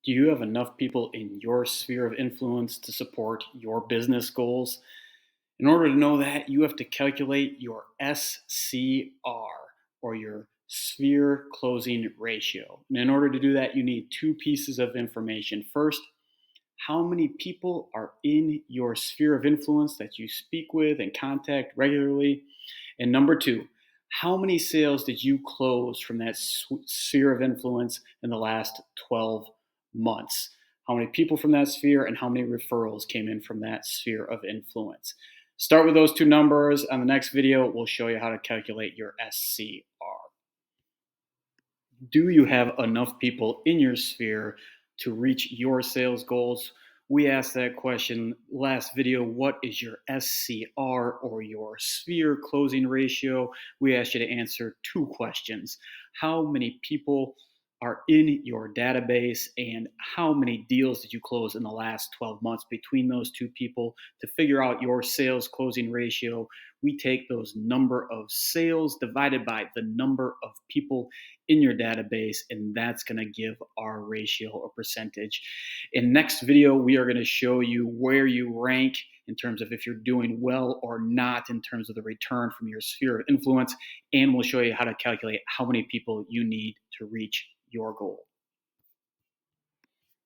Do you have enough people in your sphere of influence to support your business goals? In order to know that, you have to calculate your SCR, or your sphere closing ratio. And in order to do that, you need two pieces of information. First, how many people are in your sphere of influence that you speak with and contact regularly? And number two, how many sales did you close from that sphere of influence in the last 12 months? How many people from that sphere and how many referrals came in from that sphere of influence? Start with those two numbers. On the next video, we'll show you how to calculate your SCR. Do you have enough people in your sphere to reach your sales goals? We asked that question last video. What is your SCR, or your sphere closing ratio? We asked you to answer two questions. How many people are in your database, and how many deals did you close in the last 12 months between those two people? To figure out your sales closing ratio, we take those number of sales divided by the number of people in your database, and that's going to give our ratio or percentage. In next video, we are going to show you where you rank in terms of if you're doing well or not in terms of the return from your sphere of influence, and we'll show you how to calculate how many people you need to reach your goal.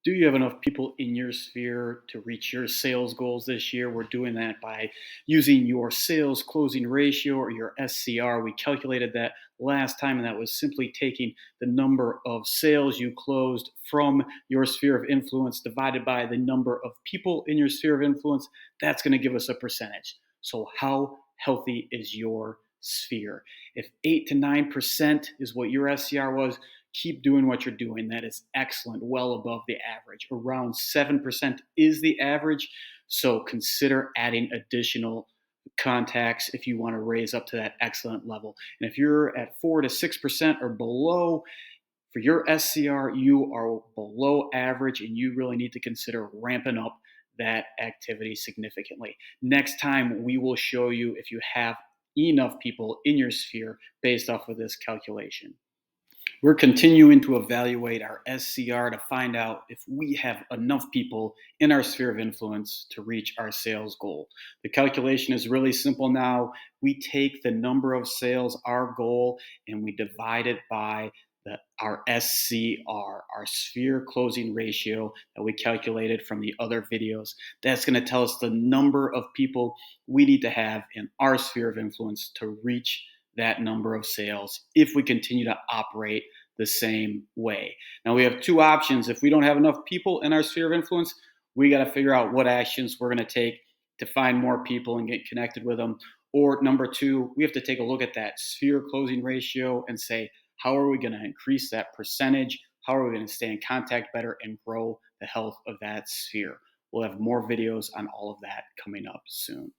Do you have enough people in your sphere to reach your sales goals this year? We're doing that by using your sales closing ratio, or your SCR. We calculated that last time, and that was simply taking the number of sales you closed from your sphere of influence divided by the number of people in your sphere of influence. That's going to give us a percentage. So how healthy is your sphere? If 8 to 9% is what your SCR was, keep doing what you're doing. That is excellent, well above the average. Around 7% is the average. So consider adding additional contacts if you want to raise up to that excellent level. And if you're at 4 to 6% or below, for your SCR, you are below average, and you really need to consider ramping up that activity significantly. Next time, we will show you if you have enough people in your sphere based off of this calculation. We're continuing to evaluate our SCR to find out if we have enough people in our sphere of influence to reach our sales goal. The calculation is really simple now. We take the number of sales, our goal, and we divide it by our SCR, our sphere closing ratio that we calculated from the other videos. That's going to tell us the number of people we need to have in our sphere of influence to reach that number of sales if we continue to operate the same way. Now, we have two options. If we don't have enough people in our sphere of influence, we got to figure out what actions we're going to take to find more people and get connected with them. Or number two, we have to take a look at that sphere closing ratio and say, how are we going to increase that percentage? How are we going to stay in contact better and grow the health of that sphere? We'll have more videos on all of that coming up soon.